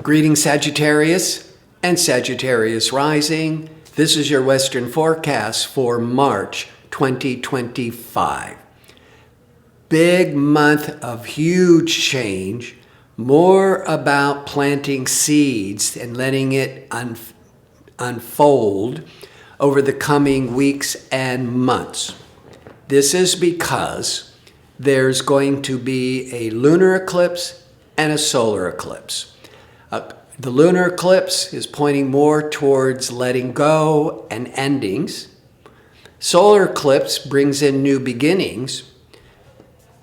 Greetings, Sagittarius and Sagittarius rising. This is your Western forecast for March 2025. Big month of huge change, more about planting seeds and letting it unfold over the coming weeks and months. This is because there's going to be a lunar eclipse and a solar eclipse. The lunar eclipse is pointing more towards letting go and endings. Solar eclipse brings in new beginnings,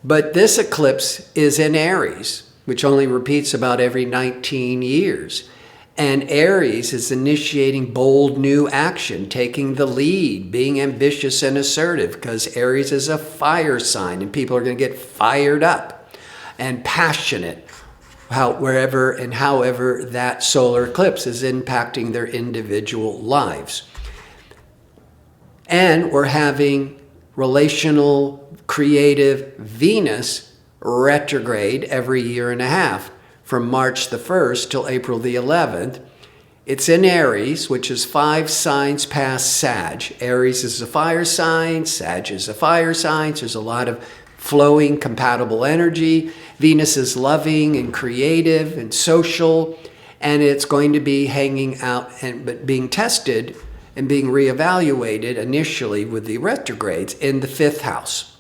but this eclipse is in Aries, which only repeats about every 19 years. And Aries is initiating bold new action, taking the lead, being ambitious and assertive, because Aries is a fire sign and people are going to get fired up and passionate wherever and however that solar eclipse is impacting their individual lives. And we're having relational, creative Venus retrograde every year and a half from March the 1st till April the 11th. It's in Aries, which is 5 signs past Sag. Aries is a fire sign, Sag is a fire sign. So there's a lot of flowing, compatible energy. Venus is loving and creative and social, and it's going to be hanging out but being tested and being reevaluated initially with the retrogrades in the 5th house.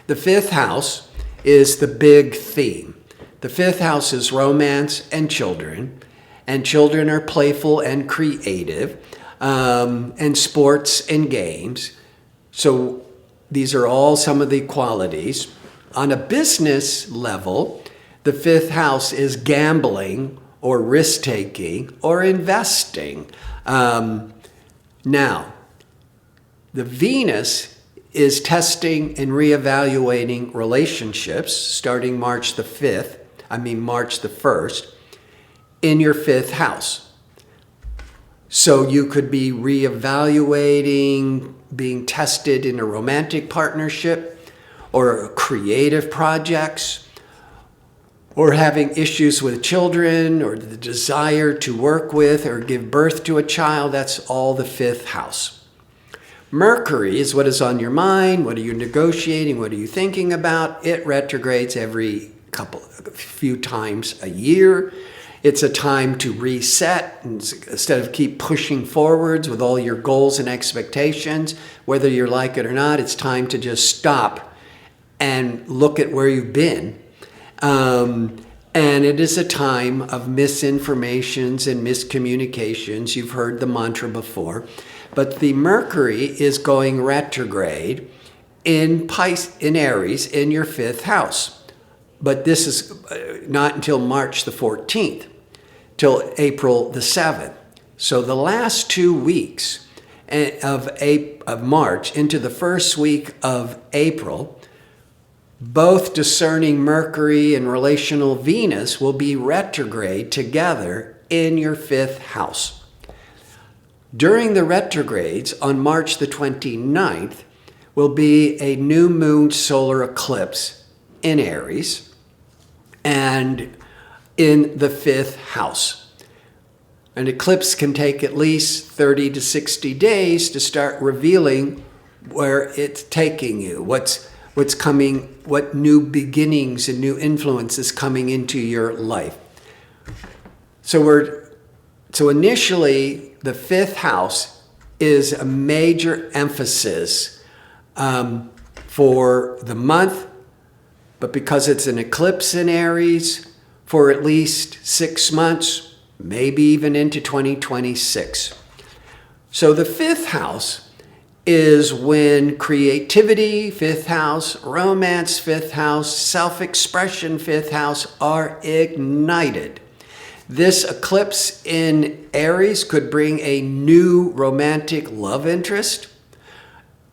The 5th house is the big theme. The 5th house is romance and children are playful and creative, and sports and games. So these are all some of the qualities. On a business level, the 5th house is gambling or risk-taking or investing. Now, the Venus is testing and reevaluating relationships starting March the 1st, in your 5th house. So you could be reevaluating, being tested in a romantic partnership or creative projects, or having issues with children or the desire to work with or give birth to a child. That's all the 5th house. Mercury is what is on your mind. What are you negotiating? What are you thinking about? It retrogrades every few times a year. It's a time to reset instead of keep pushing forwards with all your goals and expectations. Whether you like it or not, it's time to just stop and look at where you've been. And it is a time of misinformations and miscommunications. You've heard the mantra before. But the Mercury is going retrograde in Aries in your 5th house. But this is not until March the 14th, till April the 7th. So the last 2 weeks of March into the first week of April, both discerning Mercury and relational Venus will be retrograde together in your 5th house. During the retrogrades on March the 29th will be a new moon solar eclipse in Aries and in the 5th house. An eclipse can take at least 30 to 60 days to start revealing where it's taking you, what's coming, what new beginnings and new influences coming into your life. So initially, the 5th house is a major emphasis for the month, but because it's an eclipse in Aries, for at least 6 months, maybe even into 2026. So the 5th house is when creativity, 5th house, romance, 5th house, self-expression, 5th house are ignited. This eclipse in Aries could bring a new romantic love interest,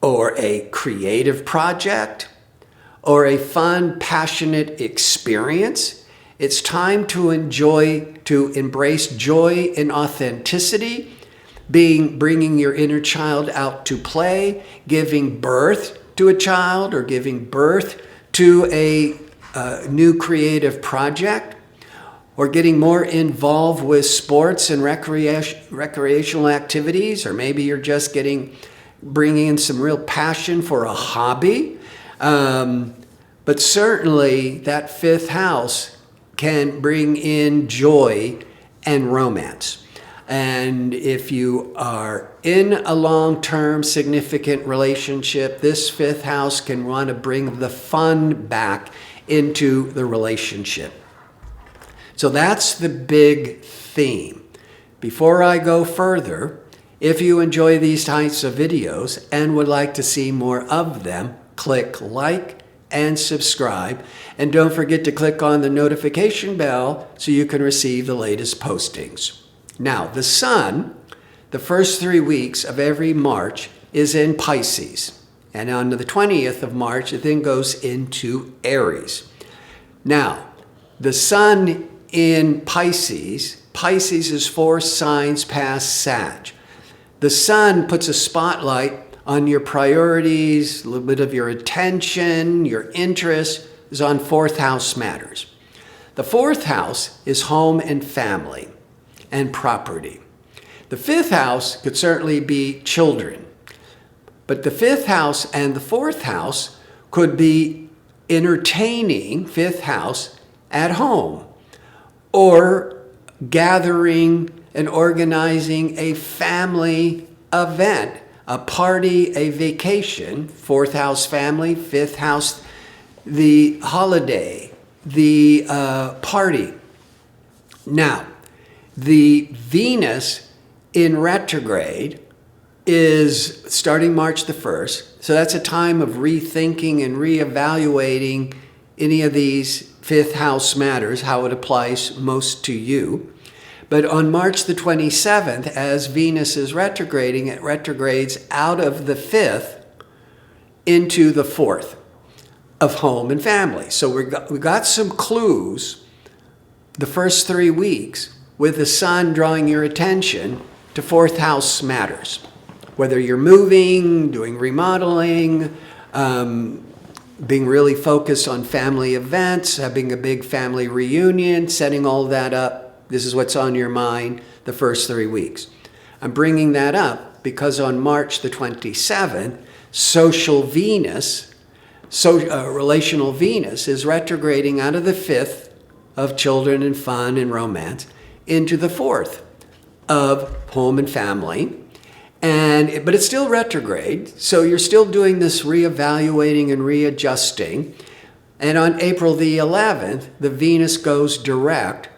or a creative project, or a fun, passionate experience. It's time to embrace joy and authenticity, bringing your inner child out to play, giving birth to a child or giving birth to a new creative project, or getting more involved with sports and recreational activities, or maybe you're just bringing in some real passion for a hobby. But certainly that fifth house can bring in joy and romance. And if you are in a long-term significant relationship, this fifth house can want to bring the fun back into the relationship. So that's the big theme. Before I go further, if you enjoy these types of videos and would like to see more of them, click like and subscribe. And don't forget to click on the notification bell so you can receive the latest postings. Now, the sun, the first 3 weeks of every March, is in Pisces. And on the 20th of March, it then goes into Aries. Now, the sun in Pisces is 4 signs past Sag. The sun puts a spotlight on your priorities, a little bit of your attention, your interest is on fourth house matters. The fourth house is home and family and property. The fifth house could certainly be children, but the fifth house and the fourth house could be entertaining, fifth house, at home, or gathering and organizing a family event, a party, a vacation, fourth house family, fifth house, the holiday, the party. Now, the Venus in retrograde is starting March the 1st. So that's a time of rethinking and reevaluating any of these fifth house matters, how it applies most to you. But on March the 27th, as Venus is retrograding, it retrogrades out of the fifth into the fourth of home and family. So we got some clues the first 3 weeks with the sun drawing your attention to fourth house matters. Whether you're moving, doing remodeling, being really focused on family events, having a big family reunion, setting all that up. This is what's on your mind the first 3 weeks. I'm bringing that up because on March the 27th, relational Venus is retrograding out of the fifth of children and fun and romance into the fourth of home and family. But it's still retrograde, so you're still doing this reevaluating and readjusting. And on April the 11th, the Venus goes direct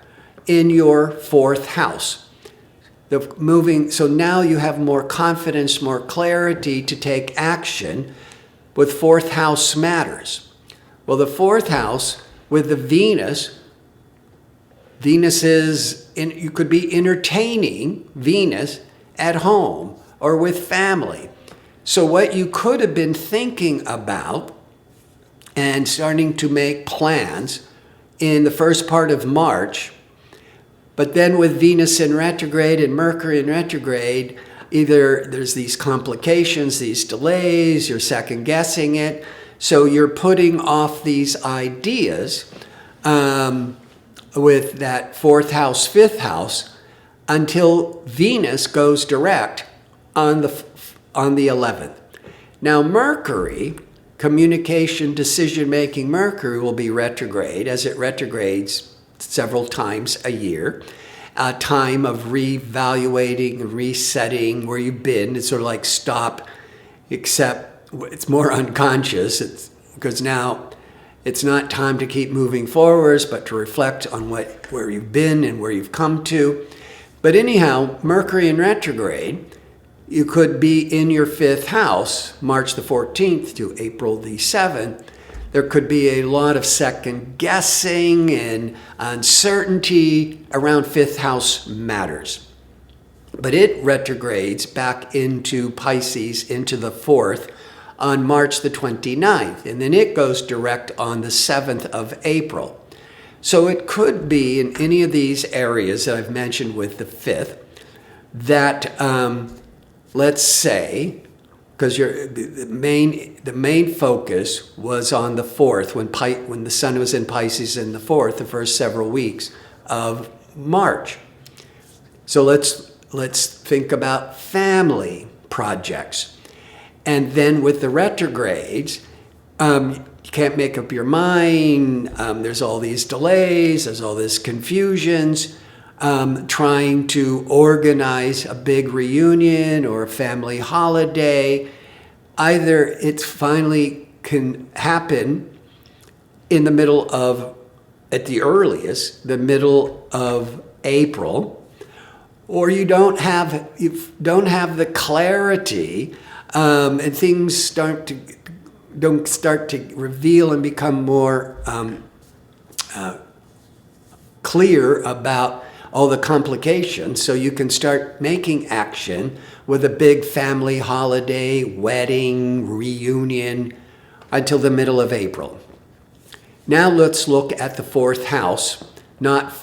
in your fourth house. So now you have more confidence, more clarity to take action with fourth house matters. Well, the fourth house with the Venus you could be entertaining Venus at home or with family. So what you could have been thinking about and starting to make plans in the first part of March, but then with Venus in retrograde and Mercury in retrograde, either there's these complications, these delays, you're second guessing it. So you're putting off these ideas with that fourth house, fifth house, until Venus goes direct on the 11th. Now Mercury, communication, decision-making Mercury will be retrograde as it retrogrades several times a year. A time of reevaluating, resetting where you've been. It's sort of like stop, except it's more unconscious. Because now it's not time to keep moving forwards, but to reflect on where you've been and where you've come to. But anyhow, Mercury in retrograde, you could be in your fifth house, March the 14th to April the 7th. There could be a lot of second guessing and uncertainty around fifth house matters. But it retrogrades back into Pisces, into the fourth, on March the 29th. And then it goes direct on the 7th of April. So it could be in any of these areas that I've mentioned with the fifth that, let's say, because the main focus was on the fourth when the sun was in Pisces in the fourth, the first several weeks of March. So let's think about family projects. And then with the retrogrades, you can't make up your mind. There's all these delays. There's all this confusions. Trying to organize a big reunion or a family holiday. Either it finally can happen in the middle of, at the earliest, the middle of April, or you don't have the clarity, and things don't start to reveal and become more clear about all the complications, so you can start making action with a big family holiday, wedding, reunion until the middle of April. Now let's look at the fourth house, not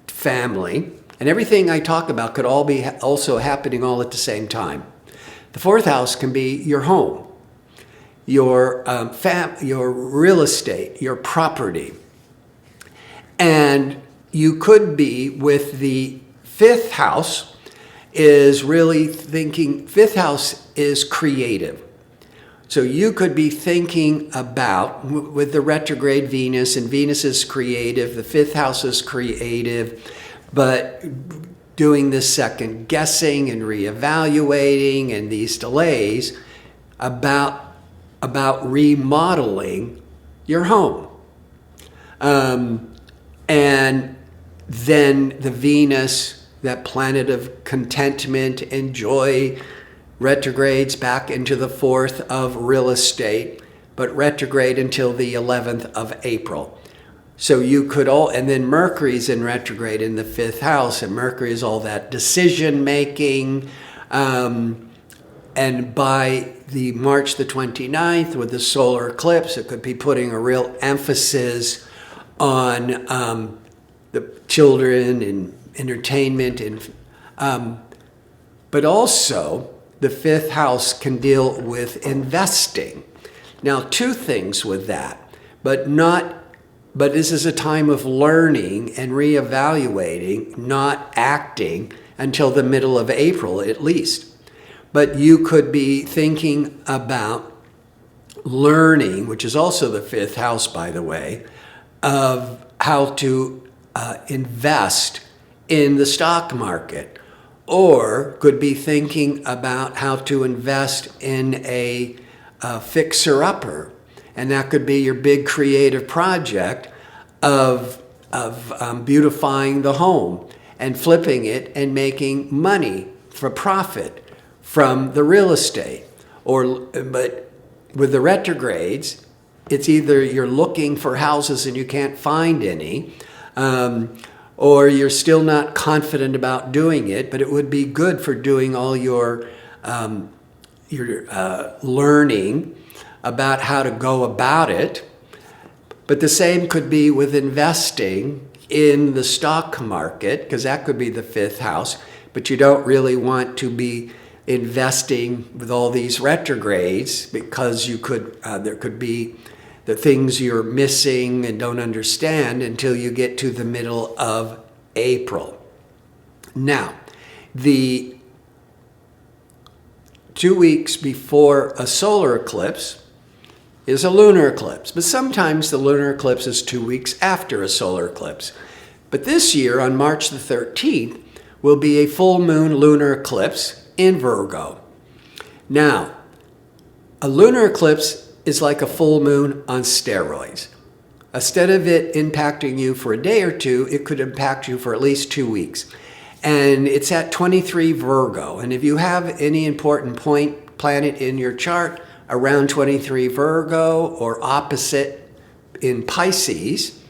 family. And everything I talk about could all be also happening all at the same time. The fourth house can be your home, your real estate, your property. And you could be with the fifth house is really thinking, fifth house is creative. So you could be thinking about, with the retrograde Venus, and Venus is creative, the fifth house is creative, but doing this second guessing and reevaluating and these delays about remodeling your home. And then the Venus, that planet of contentment and joy, retrogrades back into the fourth of real estate, but retrograde until the 11th of April. So you could and then Mercury's in retrograde in the fifth house, and Mercury is all that decision making. And by the March the 29th, with the solar eclipse, it could be putting a real emphasis on the children and entertainment, and but also the fifth house can deal with investing. Now, two things with that, but this is a time of learning and reevaluating, not acting until the middle of April at least. But you could be thinking about learning, which is also the fifth house, by the way, of how to invest in the stock market, or could be thinking about how to invest in a fixer-upper, and that could be your big creative project of beautifying the home and flipping it and making money for profit from the real estate. But with the retrogrades, it's either you're looking for houses and you can't find any, or you're still not confident about doing it, but it would be good for doing all your learning about how to go about it. But the same could be with investing in the stock market, because that could be the fifth house, but you don't really want to be investing with all these retrogrades, because you could there could be the things you're missing and don't understand until you get to the middle of April. Now, the 2 weeks before a solar eclipse is a lunar eclipse, but sometimes the lunar eclipse is 2 weeks after a solar eclipse. But this year, on March the 13th, will be a full moon lunar eclipse in Virgo. Now, a lunar eclipse is like a full moon on steroids. Instead of it impacting you for a day or two, it could impact you for at least 2 weeks. And it's at 23 Virgo. And if you have any important planet in your chart around 23 Virgo or opposite in Pisces,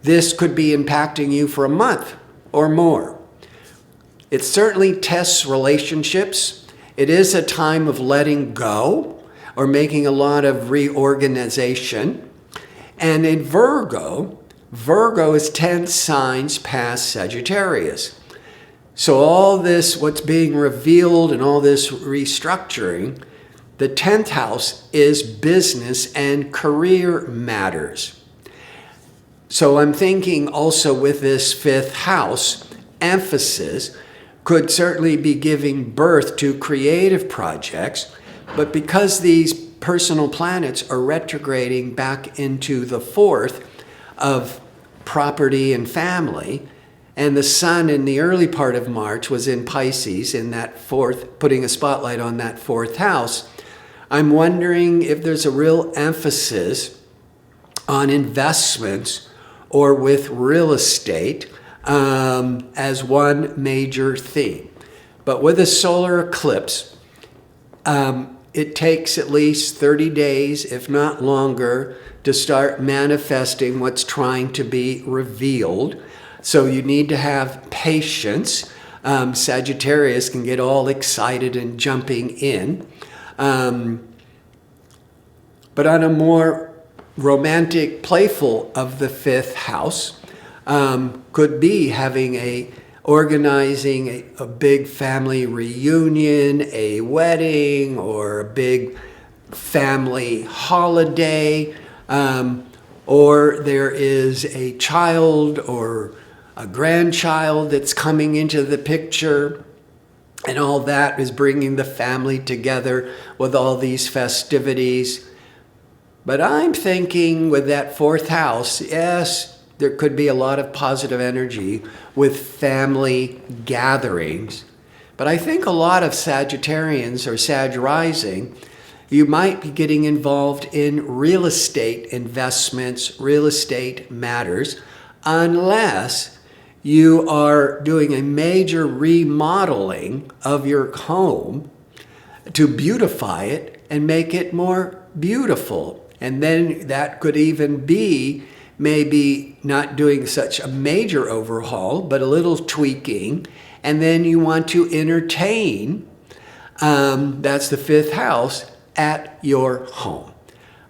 this could be impacting you for a month or more. It certainly tests relationships. It is a time of letting go or making a lot of reorganization. And in Virgo is 10 signs past Sagittarius. So all this, what's being revealed and all this restructuring, the 10th house is business and career matters. So I'm thinking also with this fifth house, emphasis could certainly be giving birth to creative projects, but because these personal planets are retrograding back into the fourth of property and family, and the sun in the early part of March was in Pisces in that fourth, putting a spotlight on that fourth house, I'm wondering if there's a real emphasis on investments or with real estate as one major theme. But with a solar eclipse, it takes at least 30 days, if not longer, to start manifesting what's trying to be revealed. So you need to have patience. Sagittarius can get all excited and jumping in. But on a more romantic, playful of the fifth house, could be having organizing a big family reunion, a wedding, or a big family holiday, or there is a child or a grandchild that's coming into the picture, and all that is bringing the family together with all these festivities. But I'm thinking with that fourth house, yes, there could be a lot of positive energy with family gatherings. But I think a lot of Sagittarians or Sag rising, you might be getting involved in real estate investments, real estate matters, unless you are doing a major remodeling of your home to beautify it and make it more beautiful. And then that could even be maybe not doing such a major overhaul, but a little tweaking. And then you want to entertain, that's the fifth house, at your home.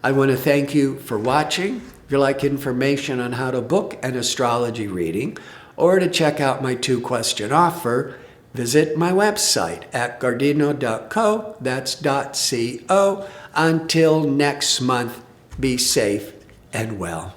I want to thank you for watching. If you'd like information on how to book an astrology reading or to check out my 2-question offer, visit my website at gardino.co, that's .co. Until next month, be safe and well.